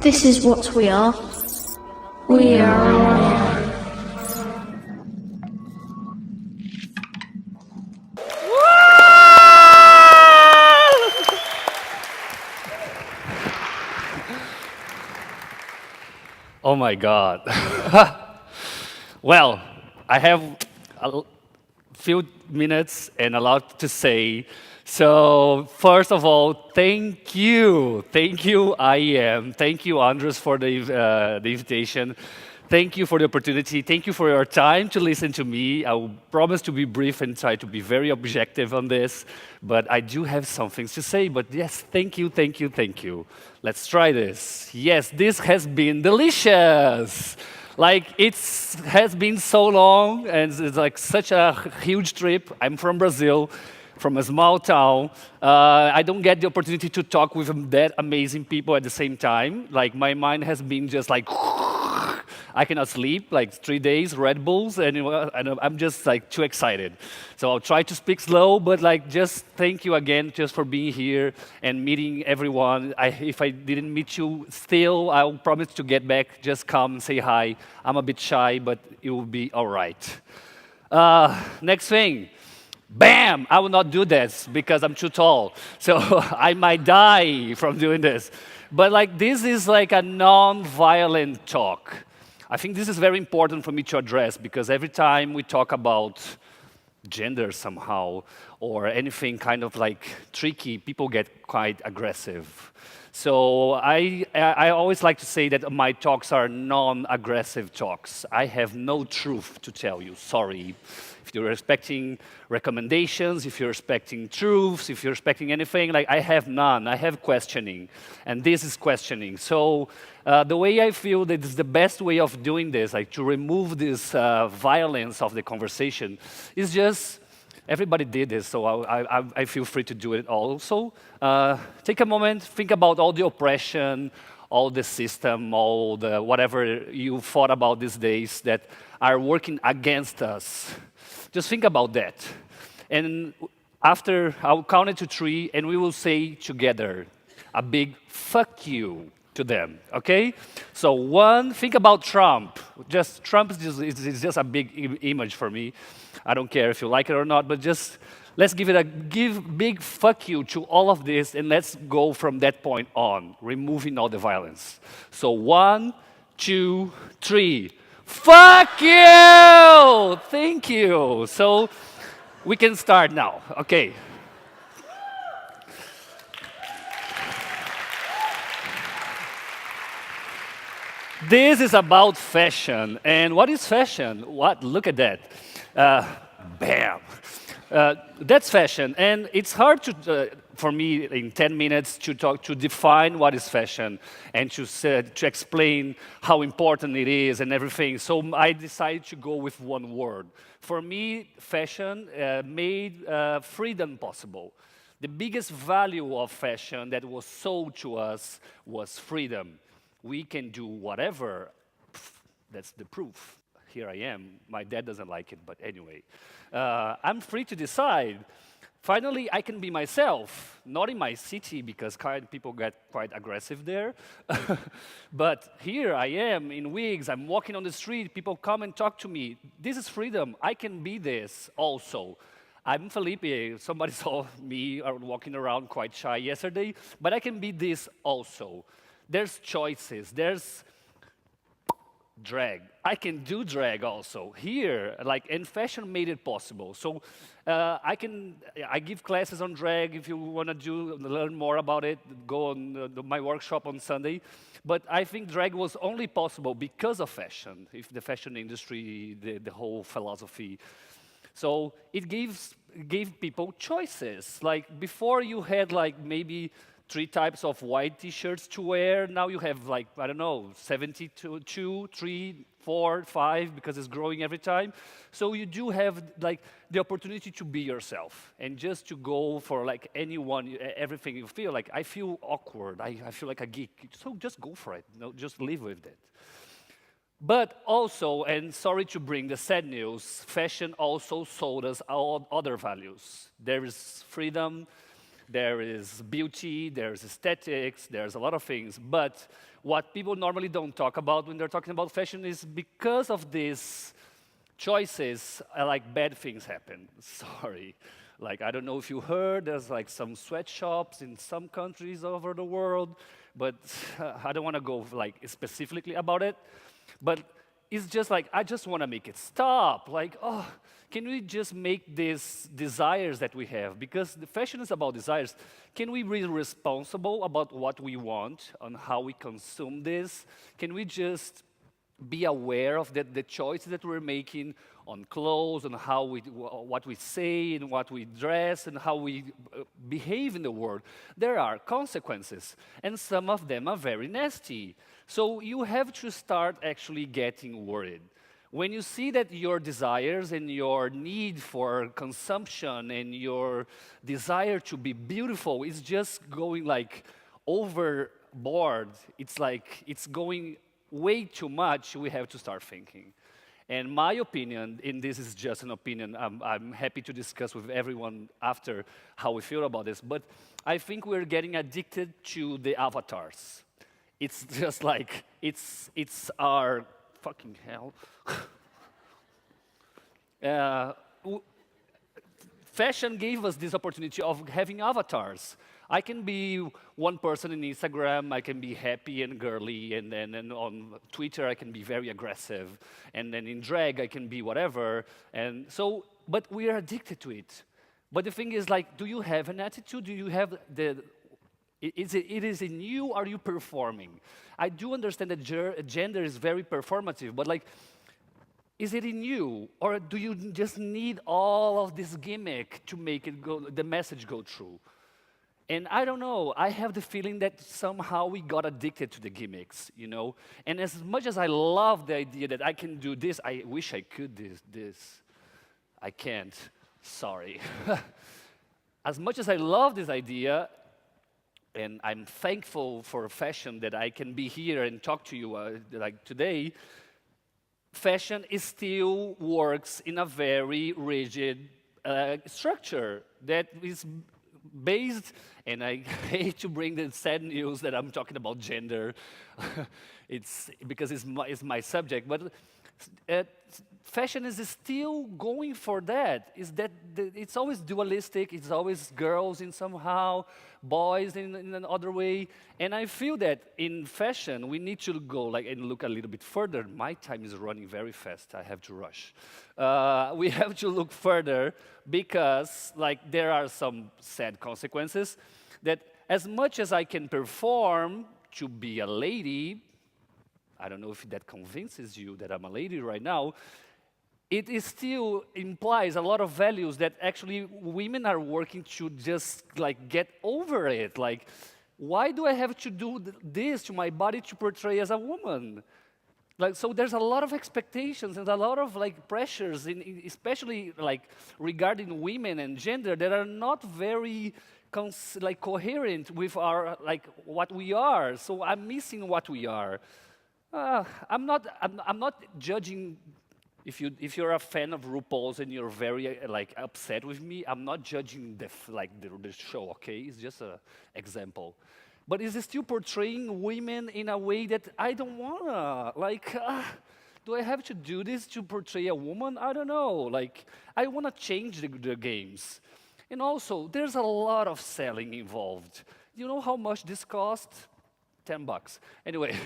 This is what we are. We are. Oh my God. Well, I have a few minutes and a lot to say. So first of all, thank you. Thank you, IAM. Thank you, Andres, for the invitation. Thank you for the opportunity. Thank you for your time to listen to me. I will promise to be brief and try to be very objective on this, but I do have some things to say. But yes, thank you, thank you, thank you. Let's try this. Yes, this has been delicious. Like it has been so long, and it's like such a huge trip. I'm from Brazil, from a small town. I don't get the opportunity to talk with that amazing people at the same time. Like my mind has been just like I cannot sleep, like 3 days, Red Bulls, and I'm just like too excited. So I'll try to speak slow, but like just thank you again just for being here and meeting everyone. If I didn't meet you still, I'll promise to get back, just come and say hi. I'm a bit shy, but it will be all right. Next thing. Bam! I will not do this because I'm too tall. So I might die from doing this. But like this is like a non-violent talk. I think this is very important for me to address because every time we talk about gender somehow or anything kind of like tricky, people get quite aggressive. So I always like to say that my talks are non-aggressive talks. I have no truth to tell you, sorry. If you're expecting recommendations, if you're expecting truths, if you're expecting anything, like I have none. I have questioning, and this is questioning. So the way I feel that is the best way of doing this, like to remove this violence of the conversation, is just everybody did this, so I feel free to do it also. Take a moment, think about all the oppression, all the system, all the whatever you thought about these days that are working against us. Just think about that. And after, I'll count it to 3, and we will say together a big fuck you to them, okay? So 1, think about Trump. Just Trump is just a big image for me. I don't care if you like it or not, but just let's give it a big fuck you to all of this, and let's go from that point on, removing all the violence. So 1, 2, 3. Fuck you! Thank you. So we can start now. Okay. This is about fashion. And what is fashion? What? Look at that. Bam. That's fashion. And it's hard for me in 10 minutes to define what is fashion and to explain how important it is and everything. So I decided to go with one word. For me, fashion made freedom possible. The biggest value of fashion that was sold to us was freedom. We can do whatever. That's the proof. Here I am. My dad doesn't like it, but anyway. I'm free to decide. Finally, I can be myself, not in my city because people get quite aggressive there. But here I am in wigs, I'm walking on the street, people come and talk to me. This is freedom. I can be this also. I'm Felipe. Somebody saw me walking around quite shy yesterday, but I can be this also. There's choices. There's drag. I can do drag also here, and fashion made it possible. So I give classes on drag. If you want to learn more about it, go on my workshop on Sunday. But I think drag was only possible because of fashion, if the fashion industry, the whole philosophy. So it gave people choices. Like before you had maybe 3 types of white T-shirts to wear. Now you have 72, 3, 4, 5, because it's growing every time. So you do have the opportunity to be yourself and just to go for anyone, everything you feel. I feel awkward. I feel like a geek. So just go for it. No, just live with it. But also, and sorry to bring the sad news, fashion also sold us all other values. There is freedom. there is beauty, there's aesthetics, there's a lot of things. But what people normally don't talk about when they're talking about fashion is because of these choices, like bad things happen. Sorry. Like, I don't know if you heard, there's like some sweatshops in some countries over the world, but I don't want to go like specifically about it. But it's just like, I just want to make it stop. Like, oh, can we just make these desires that we have? Because the fashion is about desires. Can we be responsible about what we want, on how we consume this? Can we just be aware of the choices that we're making on clothes, on how what we say and what we dress and how we behave in the world? There are consequences, and some of them are very nasty. So you have to start actually getting worried. When you see that your desires and your need for consumption and your desire to be beautiful is just going like overboard, it's like it's going way too much, we have to start thinking. And my opinion, and this is just an opinion, I'm happy to discuss with everyone after how we feel about this, but I think we're getting addicted to the avatars. It's just like, it's our fucking hell. uh, Fashion gave us this opportunity of having avatars. I can be one person in Instagram, I can be happy and girly, and then on Twitter I can be very aggressive, and then in drag I can be whatever. And so, but we are addicted to it. But the thing is, like, do you have an attitude? Do you have it is in you, are you performing? I do understand that gender is very performative, but like, is it in you, or do you just need all of this gimmick to make it go, the message go through? And I don't know, I have the feeling that somehow we got addicted to the gimmicks, you know? And as much as I love the idea that I can do this, I wish I could do this. I can't, sorry. As much as I love this idea, and I'm thankful for fashion that I can be here and talk to you like today, fashion is still works in a very rigid structure that is based, and I hate to bring the sad news that I'm talking about gender, it's because it's my subject, but fashion is still going for that. Is that it's always dualistic, it's always girls in somehow, boys in another way, and I feel that in fashion we need to go like and look a little bit further. My time is running very fast, I have to rush. We have to look further because like there are some sad consequences that as much as I can perform to be a lady, I don't know if that convinces you that I'm a lady right now, it is still implies a lot of values that actually women are working to just like get over it. Like, why do I have to do this to my body to portray as a woman? Like, so there's a lot of expectations and a lot of like pressures, especially like regarding women and gender, that are not very like coherent with our like what we are. So I'm missing what we are. I'm not judging. If you're a fan of RuPaul's and you're very like upset with me, I'm not judging the show. Okay, it's just an example. But is it still portraying women in a way that I don't wanna? Like, do I have to do this to portray a woman? I don't know. Like, I wanna change the games. And also, there's a lot of selling involved. You know how much this costs? $10. Anyway,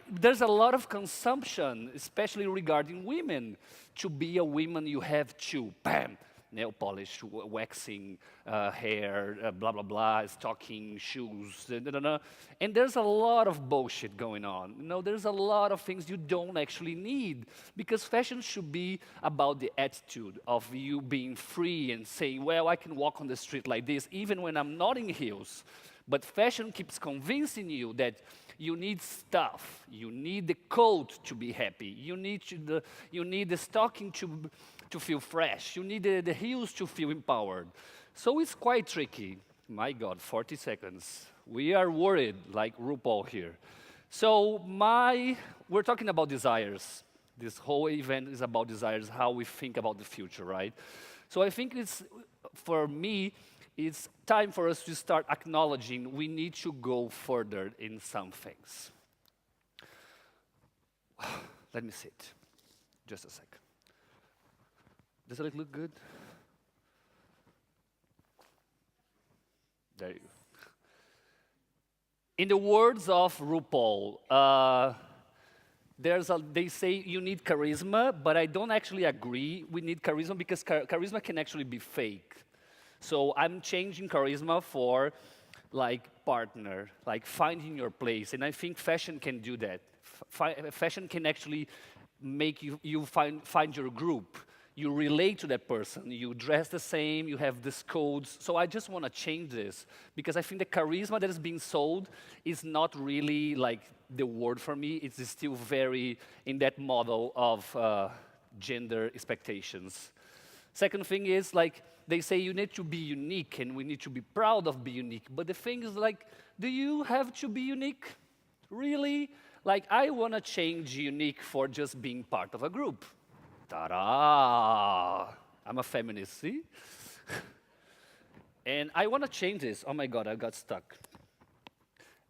there's a lot of consumption, especially regarding women. To be a woman, you have to, bam, nail polish, waxing, hair, blah, blah, blah, stocking, shoes, and there's a lot of bullshit going on. You know, there's a lot of things you don't actually need, because fashion should be about the attitude of you being free and saying, well, I can walk on the street like this, even when I'm not in heels. But fashion keeps convincing you that you need stuff. You need the coat to be happy. You need the stocking to feel fresh. You need the heels to feel empowered. So it's quite tricky. My God, 40 seconds. We are worried, like RuPaul here. So we're talking about desires. This whole event is about desires, how we think about the future, right? So I think for me, it's time for us to start acknowledging we need to go further in some things. Let me sit. Just a sec. Does it look good? There you go. In the words of RuPaul, they say you need charisma, but I don't actually agree we need charisma because charisma can actually be fake. So I'm changing charisma for like partner, like finding your place. And I think fashion can do that. Fashion can actually make you find your group. You relate to that person, you dress the same, you have these codes. So I just want to change this because I think the charisma that is being sold is not really like the word for me. It's still very in that model of gender expectations. Second thing is like they say you need to be unique and we need to be proud of being unique. But the thing is like, do you have to be unique? Really? Like I want to change unique for just being part of a group. Ta-da! I'm a feminist, see? And I want to change this. Oh my God, I got stuck.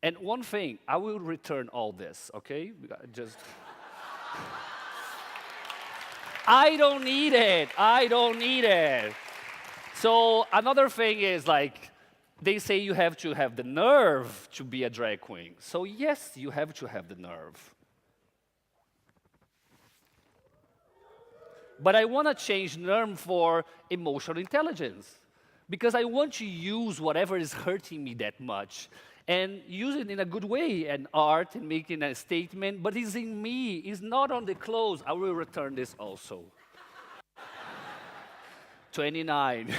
And one thing, I will return all this, okay? Just. I don't need it. I don't need it. So another thing is like, they say you have to have the nerve to be a drag queen. So yes, you have to have the nerve. But I want to change NERM for emotional intelligence because I want to use whatever is hurting me that much and use it in a good way and art and making a statement, but it's in me, it's not on the clothes. I will return this also. 29.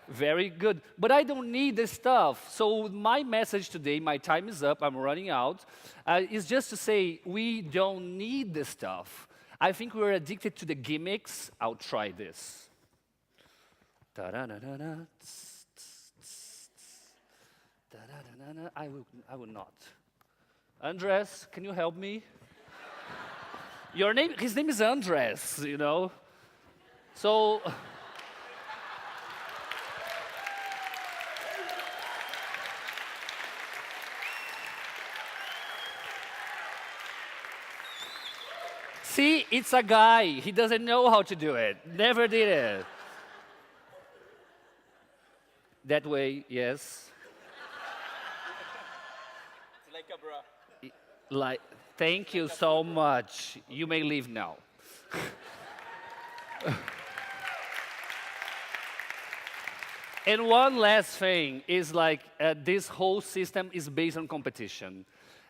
Very good. But I don't need this stuff. So my message today, my time is up, I'm running out, is just to say we don't need this stuff. I think we're addicted to the gimmicks. I'll try this. I will not. Andres, can you help me? Your name, his name is Andres, you know. So, see, it's a guy. He doesn't know how to do it. Never did it. That way, yes. Like a bra. Like, thank you so much. You may leave now. And one last thing is like this whole system is based on competition.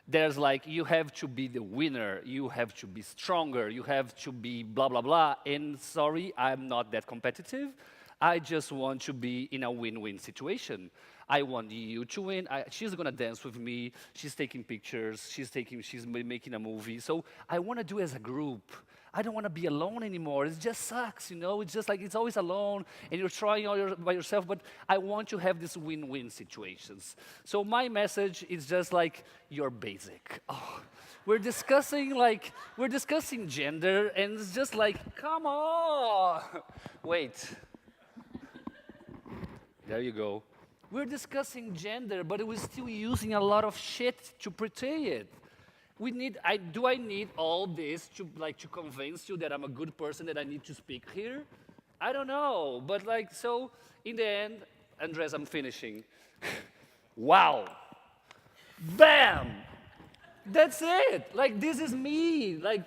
There's like, you have to be the winner, you have to be stronger, you have to be blah, blah, blah. And sorry, I'm not that competitive. I just want to be in a win-win situation. I want you to win. She's gonna dance with me. She's taking pictures. She's making a movie. So I want to do as a group. I don't want to be alone anymore. It just sucks, you know. It's just like it's always alone, and you're trying by yourself. But I want to have these win-win situations. So my message is just like you're basic. Oh, we're discussing gender, and it's just like, come on. Wait. There you go. We're discussing gender, but we're still using a lot of shit to portray it. Do I need all this to convince you that I'm a good person, that I need to speak here? I don't know, but so in the end, Andres, I'm finishing. Wow. Bam! That's it. Like, this is me. Like,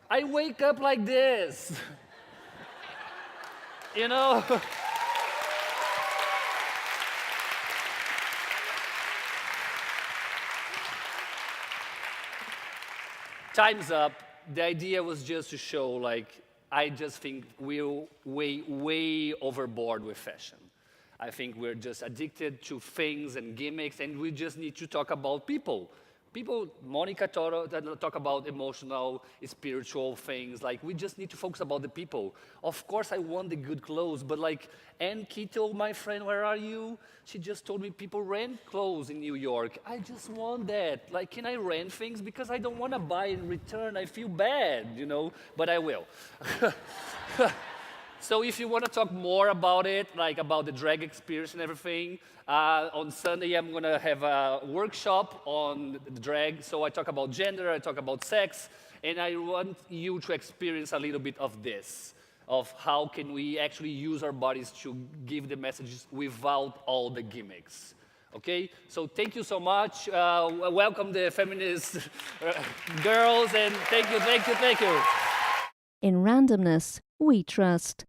I wake up like this. You know? Time's up. The idea was just to show, like, I just think we're way overboard with fashion. I think we're just addicted to things and gimmicks, and we just need to talk about people. Monica talk about emotional, spiritual things. Like, we just need to focus about the people. Of course, I want the good clothes, but like, Ann Keto, my friend, where are you? She just told me people rent clothes in New York. I just want that. Like, can I rent things? Because I don't want to buy and return. I feel bad, you know, but I will. So if you want to talk more about it, like about the drag experience and everything, on Sunday I'm going to have a workshop on the drag. So I talk about gender, I talk about sex, and I want you to experience a little bit of this, of how can we actually use our bodies to give the messages without all the gimmicks. Okay, so thank you so much. Welcome the feminist girls, and thank you, thank you, thank you. In randomness, we trust.